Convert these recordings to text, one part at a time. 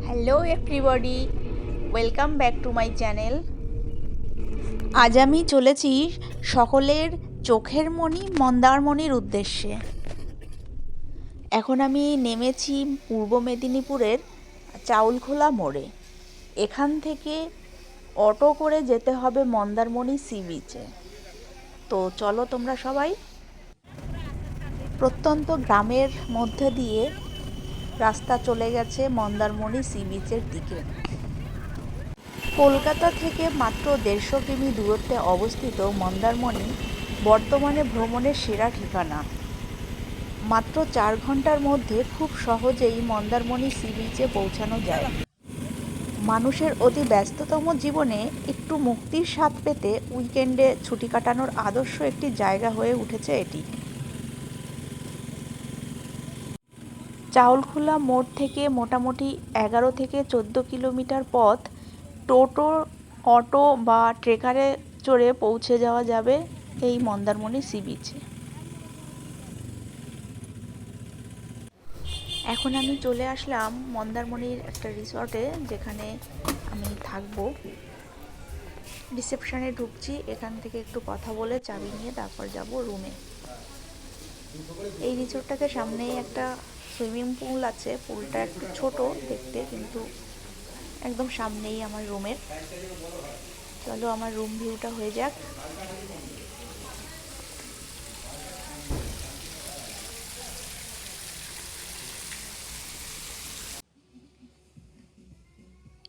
Hello everybody, welcome back to my channel. আজ আমি চলেছি সকলের চোখের মণি মন্দারমণির উদ্দেশ্যে। এখন আমি নেমেছি পূর্ব মেদিনীপুরের চাউলখোলা মোড়ে। এখান থেকে অটো করে যেতে হবে মন্দারমণি সি বিচে। তো চলো তোমরা সবাই। প্রত্যন্ত গ্রামের মধ্যে দিয়ে রাস্তা চলে গেছে মন্দারমণি সি বিচের দিকে। কলকাতা থেকে মাত্র 150 কিমি দূরত্বে অবস্থিত মন্দারমণি বর্তমানে ভ্রমণের সেরা ঠিকানা। মাত্র 4 ঘন্টার মধ্যে খুব সহজেই মন্দারমণি সি বিচে পৌঁছানো যায়। মানুষের অতি ব্যস্ততম জীবনে একটু মুক্তির স্বাদ পেতে উইকেন্ডে ছুটি কাটানোর আদর্শ একটি জায়গা হয়ে উঠেছে এটি। চাউলখোলা মোড় থেকে মোটামুটি 11 থেকে 14 কিলোমিটার পথ টোটো, অটো বা ট্রেকারে চড়ে পৌঁছে যাওয়া যাবে এই মন্দারমণি সি বিচে। এখন আমি চলে আসলাম মন্দারমণির একটা রিসর্টে, যেখানে আমি থাকবো। রিসেপশনে ঢুকছি, এখান থেকে একটু কথা বলে চাবি নিয়ে তারপর যাব রুমে। এই রিসর্টটাতে সামনেই একটা সুইমিং পুল আছে। পুলটা একটু ছোট দেখতে, কিন্তু একদম সামনেই আমার রুমের। চলো আমার রুম ভিউটা হয়ে যাক।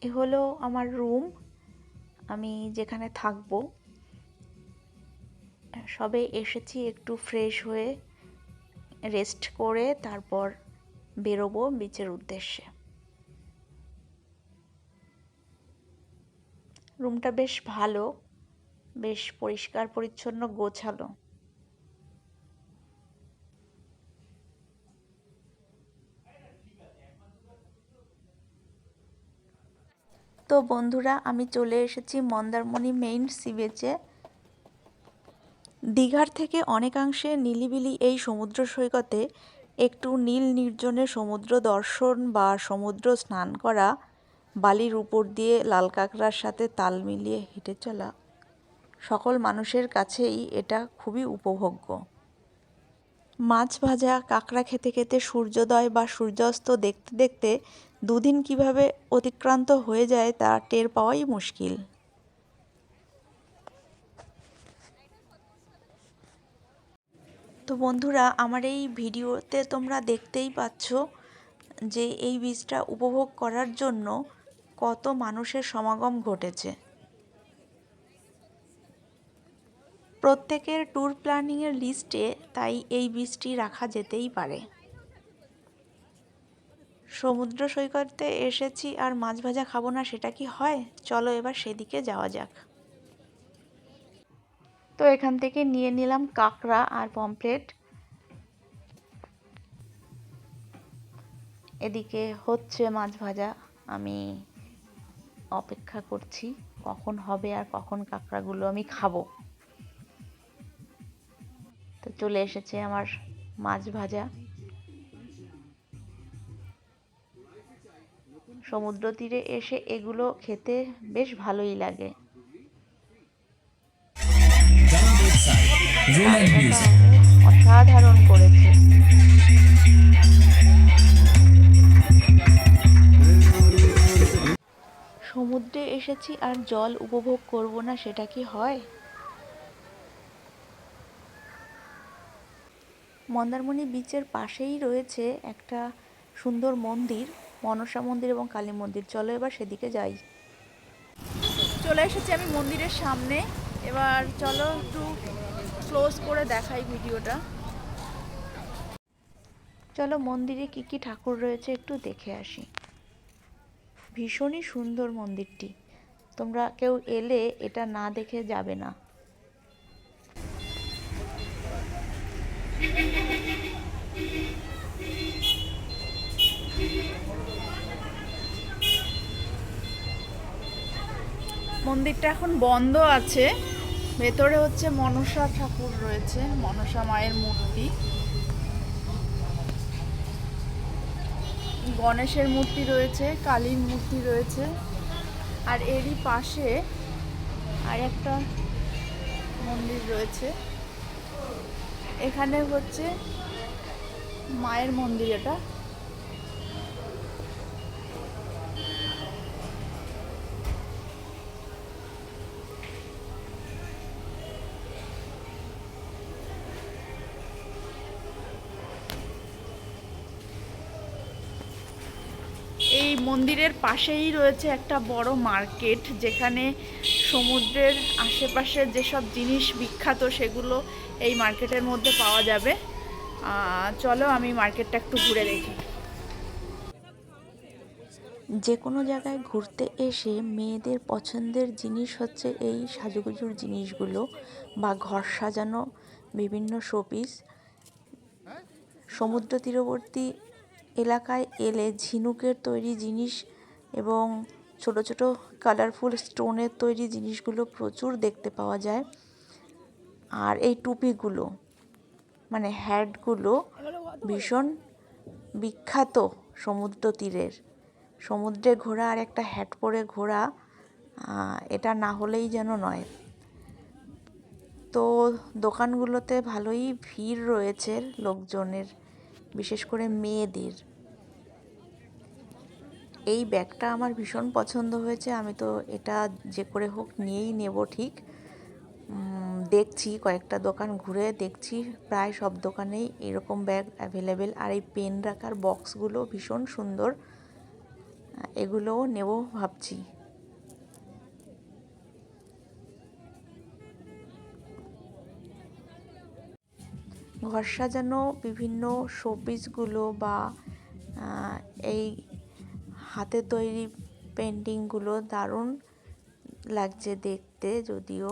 এ হলো আমার রুম, আমি যেখানে থাকবো। সবে এসেছি, একটু ফ্রেশ হয়ে রেস্ট করে তারপর বেরোবো বিচের উদ্দেশ্যে। রুমটা বেশ ভালো, বেশ পরিষ্কার পরিচ্ছন্ন, গোছালো। তো বন্ধুরা, আমি চলে এসেছি মন্দারমণি মেইন সি বিচে। দীঘার থেকে অনেকাংশে নিলিবিলি এই সমুদ্র সৈকতে একটু নীল নির্জনে সমুদ্র দর্শন বা সমুদ্র স্নান করা, বালির উপর দিয়ে লাল কাঁকড়ার সাথে তাল মিলিয়ে হেঁটে চলা, সকল মানুষের কাছেই এটা খুবই উপভোগ্য। মাছ ভাজা, কাঁকড়া খেতে খেতে সূর্যোদয় বা সূর্যাস্ত দেখতে দেখতে দুদিন কিভাবে অতিক্রান্ত হয়ে যায় তা টের পাওয়াই মুশকিল। তো বন্ধুরা, আমার এই ভিডিওতে তোমরা দেখতেই পাচ্ছ যে এই বীচটা উপভোগ করার জন্য কত মানুষের সমাগম ঘটেছে। প্রত্যেকের ট্যুর প্ল্যানিংয়ের লিস্টে তাই এই বীচটি রাখা যেতেই পারে। সমুদ্র সৈকতে এসেছি আর মাছ ভাজা খাবো না, সেটা কি হয়? চলো এবার সেদিকে যাওয়া যাক। তো এখান থেকে নিয়ে নিলাম কাঁকড়া আর পমফ্রেট। এদিকে হচ্ছে মাছ ভাজা, আমি অপেক্ষা করছি কখন হবে আর কখন কাঁকড়াগুলো আমি খাবো। তো চলে এসেছে আমার মাছ ভাজা। সমুদ্র তীরে এসে এগুলো খেতে বেশ ভালোই লাগে। অসাধারণ করেছে। সমুদ্রে এসেছি আর জল উপভোগ করব না, সেটা কি হয়? মন্দারমণি বিচের পাশেই রয়েছে একটা সুন্দর মন্দির, মনসা মন্দির এবং কালী মন্দির। চলো এবার সেদিকে যাই। চলে এসেছি আমি মন্দিরের সামনে। এবার চলো একটু ক্লোজ করে দেখাই ভিডিওটা। চলো মন্দিরে কি কি ঠাকুর রয়েছে একটু দেখে আসি। ভীষণই সুন্দর মন্দিরটি, তোমরা কেউ এলে এটা না দেখে যাবে না। মন্দিরটা এখন বন্ধ আছে। ভেতরে হচ্ছে মনসা ঠাকুর রয়েছে, মনসা মায়ের মূর্তি। গণেশের মূর্তি রয়েছে, কালীর মূর্তি রয়েছে, আর এরই পাশে আর একটা মন্দির রয়েছে। এখানে হচ্ছে মায়ের মন্দির এটা। এই মন্দিরের পাশেই রয়েছে একটা বড় মার্কেট, যেখানে সমুদ্রের আশেপাশে যেসব জিনিস বিখ্যাত সেগুলো এই মার্কেটের মধ্যে পাওয়া যাবে। চলো আমি মার্কেটটা একটু ঘুরে দেখি। যে কোনো জায়গায় ঘুরতে এসে মেয়েদের পছন্দের জিনিস হচ্ছে এই সাজুগুজুর জিনিসগুলো বা ঘর সাজানো বিভিন্ন শোপিস। সমুদ্র তীরবর্তী এলাকায় এলে ঝিনুকের তৈরি জিনিস এবং ছোট ছোট কালারফুল স্টোনের তৈরি জিনিসগুলো প্রচুর দেখতে পাওয়া যায়। আর এই টুপিগুলো মানে হ্যাটগুলো ভীষণ বিখ্যাত সমুদ্র তীরের। সমুদ্রে ঘোরা আর একটা হ্যাট পরে ঘোরা, এটা না হলেই যেন নয়। তো দোকানগুলোতে ভালোই ভিড় রয়েছে লোকজনের, বিশেষ করে মেয়েদের। এই ব্যাগটা আমার ভীষণ পছন্দ হয়েছে, আমি তো এটা যে করে হোক নিয়েই নেব ঠিক। দেখছি কয়েকটা দোকান ঘুরে দেখছি, প্রায় সব দোকানেই এরকম ব্যাগ অ্যাভেলেবেল। আর এই পেন রাখার বক্সগুলো ভীষণ সুন্দর, এগুলোও নেব ভাবছি। ঘর সাজানো বিভিন্ন শোপিসগুলো বা এই হাতে তৈরি পেন্টিংগুলো দারুণ লাগছে দেখতে। যদিও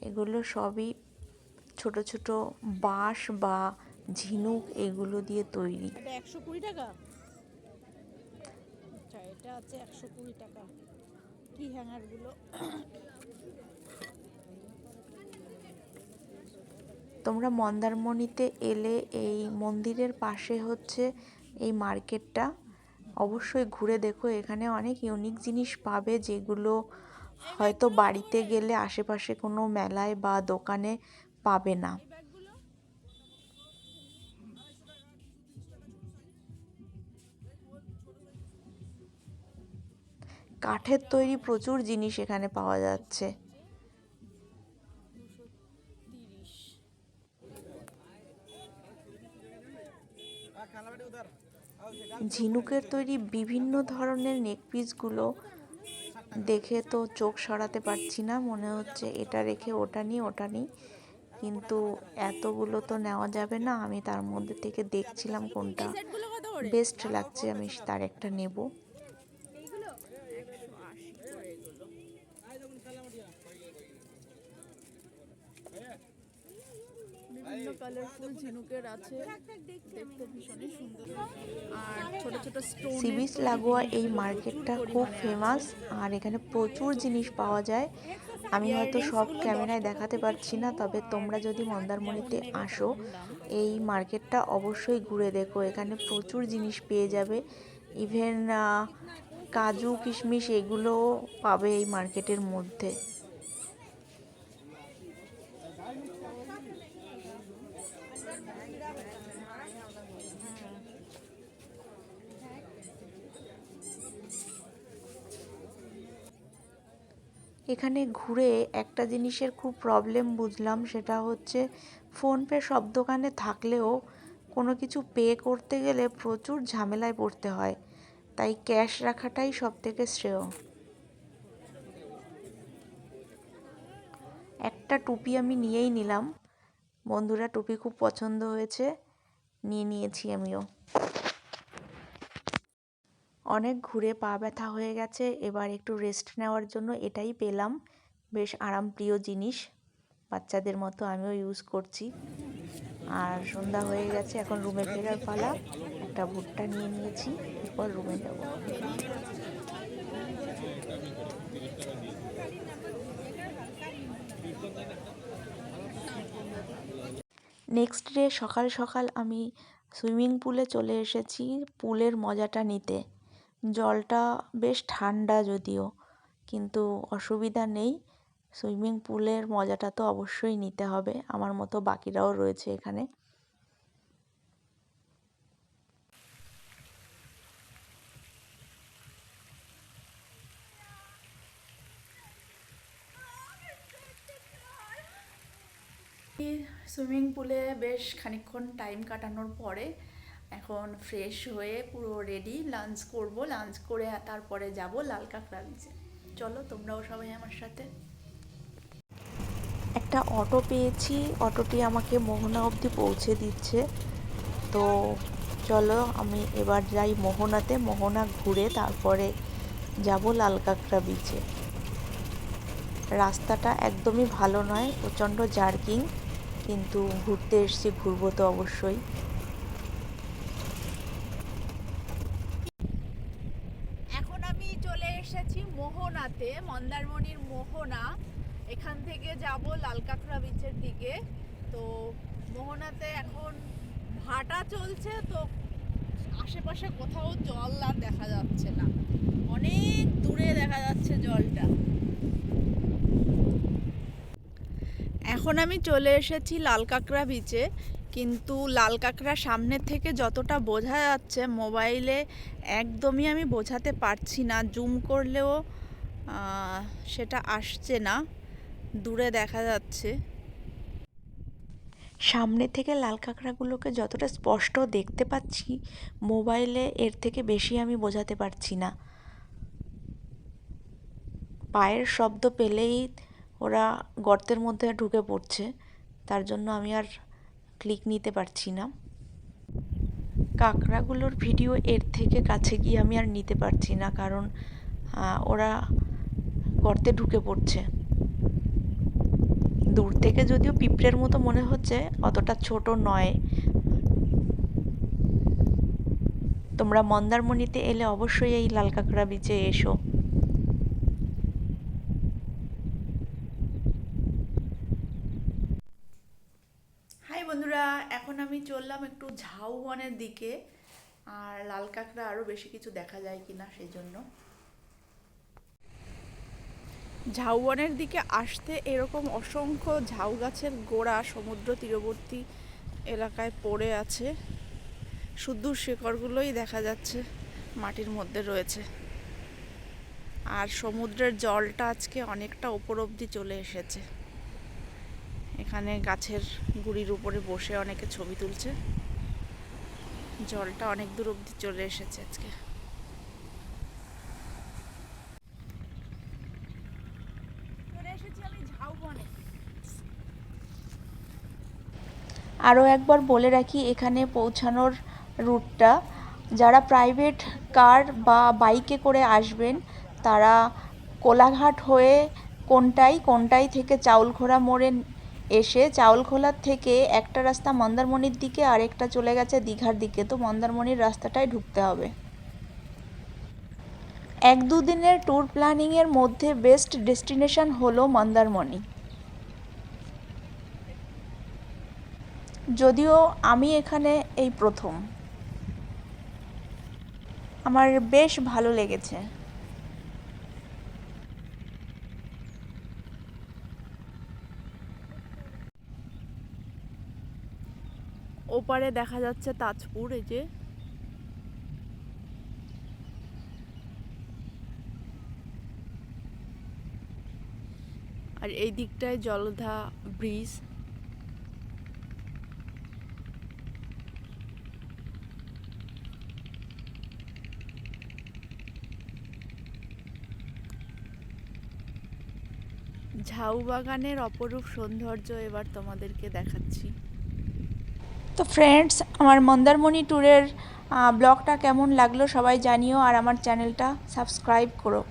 এগুলো সবই ছোট ছোট বাঁশ বা ঝিনুক এগুলো দিয়ে তৈরি। 120 টাকা। আচ্ছা, এটা আছে 120 টাকা। কি হ্যাঙ্গারগুলো। তোমরা মন্দারমণিতে এলে এই মন্দিরের পাশে হচ্ছে এই মার্কেটটা, অবশ্যই ঘুরে দেখো। এখানে অনেক ইউনিক জিনিস পাবে যেগুলো হয়তো বাড়িতে গেলে আশেপাশে কোনো মেলায় বা দোকানে পাবে না। কাঠের তৈরি প্রচুর জিনিস এখানে পাওয়া যাচ্ছে। ঝিনুকের তৈরি বিভিন্ন ধরনের নেকপিসগুলো দেখে তো চোখ সরাতে পারছি না, মনে হচ্ছে এটা রেখে ওটা নিই ওটা নিই, কিন্তু এতগুলো তো নেওয়া যাবে না। আমি তার মধ্যে থেকে দেখছিলাম কোনটা বেস্ট লাগছে, আমি তার একটা নেব। বিভিন্ন কালারফুল ঝিনুকের আছে, দেখতে ভীষণই সুন্দর। আর ছোট ছোট স্টোন। সি বিচ লাগোয়া এই মার্কেটটা খুব ফেমাস, আর এখানে প্রচুর জিনিস পাওয়া যায়। আমি হয়তো সব ক্যামেরায় দেখাতে পারছি না, তবে তোমরা যদি মন্দারমণিতে আসো এই মার্কেটটা অবশ্যই ঘুরে দেখো। এখানে প্রচুর জিনিস পেয়ে যাবে, ইভেন কাজু কিশমিশ এগুলোও পাবে এই মার্কেটের মধ্যে। এখানে ঘুরে একটা জিনিসের খুব প্রবলেম বুঝলাম, সেটা হচ্ছে ফোনপে সব দোকানে থাকলেও কোনো কিছু পে করতে গেলে প্রচুর ঝামেলায় পড়তে হয়, তাই ক্যাশ রাখাটাই সবথেকে শ্রেয়। একটা টুপি আমি নিয়েই নিলাম, বন্ধুরা টুপি খুব পছন্দ হয়েছে, নিয়ে নিয়েছি আমিও। অনেক ঘুরে পা ব্যথা হয়ে গেছে, এবার একটু রেস্ট নেওয়ার জন্য এটাই পেলাম, বেশ আরামপ্রিয় জিনিস, বাচ্চাদের মতো আমিও ইউজ করছি। আর সন্ধ্যা হয়ে গেছে, এখন রুমে ফেরার পালা। একটা ভুট্টা নিয়ে নিয়েছি, এরপর রুমে যাব। নেক্সট ডে সকাল সকাল আমি সুইমিং পুলে চলে এসেছি পুলের মজাটা নিতে। জলটা বেশ ঠান্ডা যদিও, কিন্তু অসুবিধা নেই। সুইমিং পুলের মজাটা তো অবশ্যই নিতে হবে। আমার মতো বাকিরাও রয়েছে এখানে। সুইমিং পুলে বেশ খানিকক্ষণ টাইম কাটানোর পরে এখন ফ্রেশ হয়ে পুরো রেডি, লাঞ্চ করব। লাঞ্চ করে তারপরে যাব লাল কাঁকড়া বিচে। চলো তোমরাও সবাই আমার সাথে। একটা অটো পেয়েছি, অটোটি আমাকে মোহনা অবধি পৌঁছে দিচ্ছে। তো চলো আমি এবার যাই মোহনাতে, মোহনা ঘুরে তারপরে যাব লাল কাঁকড়া বিচে। রাস্তাটা একদমই ভালো নয়, প্রচণ্ড জার্কিং, কিন্তু ঘুরতে এসেছি, ঘুরবো তো অবশ্যই। এখন আমি চলে এসেছি মোহনাতে, মন্দারমণির মোহনা। এখান থেকে যাব লাল কাঁকড়া বিচের দিকে। তো মোহনাতে এখন ভাটা চলছে, তো আশেপাশে কোথাও জল আর দেখা যাচ্ছে না, অনেক দূরে দেখা যাচ্ছে জলটা। এখন আমি চলে এসেছি লাল কাঁকড়া বিচে, কিন্তু লাল কাঁকড়া সামনের থেকে যতটা বোঝা যাচ্ছে মোবাইলে একদমই আমি বোঝাতে পারছি না, জুম করলেও সেটা আসছে না, দূরে দেখা যাচ্ছে। সামনে থেকে লাল কাঁকড়াগুলোকে যতটা স্পষ্ট দেখতে পাচ্ছি মোবাইলে এর থেকে বেশি আমি বোঝাতে পারছি না। পায়ের শব্দ পেলেই ওরা গর্তের মধ্যে ঢুকে পড়ছে, তার জন্য আমি আর ক্লিক নিতে পারছি না। কাঁকড়াগুলোর ভিডিও এর থেকে কাছে গিয়ে আমি আর নিতে পারছি না, কারণ ওরা গর্তে ঢুকে পড়ছে। দূর থেকে যদিও পিঁপড়ের মতো মনে হচ্ছে, অতটা ছোট নয়। তোমরা মন্দারমণিতে এলে অবশ্যই এই লাল কাঁকড়া বিচে এসো। হাই বন্ধুরা, এখন আমি চললাম একটু ঝাউবনের দিকে, আর লাল কাঁকড়া আরও বেশি কিছু দেখা যায় কিনা সেই জন্য। ঝাউবনের দিকে আসতে এরকম অসংখ্য ঝাউ গাছের গোড়া সমুদ্র তীরবর্তী এলাকায় পড়ে আছে, শুধু শিকড়গুলোই দেখা যাচ্ছে মাটির মধ্যে রয়েছে। আর সমুদ্রের জলটা আজকে অনেকটা ওপর অবধি চলে এসেছে। এখানে গাছের গুঁড়ির উপরে বসে অনেকে ছবি তুলছে। জলটা অনেক দূর অবধি চলে এসেছে আজকে। আরও একবার বলে রাখি এখানে পৌঁছানোর রুটটা, যারা প্রাইভেট কার বা বাইকে করে আসবেন তারা কোলাঘাট হয়ে কোনটাই থেকে চাউলখোলা মোড়ে এসে, চাউলখোলার থেকে একটা রাস্তা মন্দারমণির দিকে আর একটা চলে গেছে দীঘার দিকে, তো মন্দারমণির রাস্তাটায় ঢুকতে হবে। 1-2 দিনের ট্যুর প্ল্যানিংয়ের মধ্যে বেস্ট ডেস্টিনেশন হলো মন্দারমণি। যদিও আমি এখানে এই প্রথম, আমার বেশ ভালো লেগেছে। ওপারে দেখা যাচ্ছে তাজপুর, এই যে। আর এই দিকটায় জলধা ব্রিজ। ঝাউ বাগানের অপরূপ সৌন্দর্য এবার তোমাদেরকে দেখাচ্ছি। তো ফ্রেন্ডস, আমার মন্দারমণি ট্যুরের ব্লগটা কেমন লাগলো সবাই জানিও, আর আমার চ্যানেলটা সাবস্ক্রাইব করো।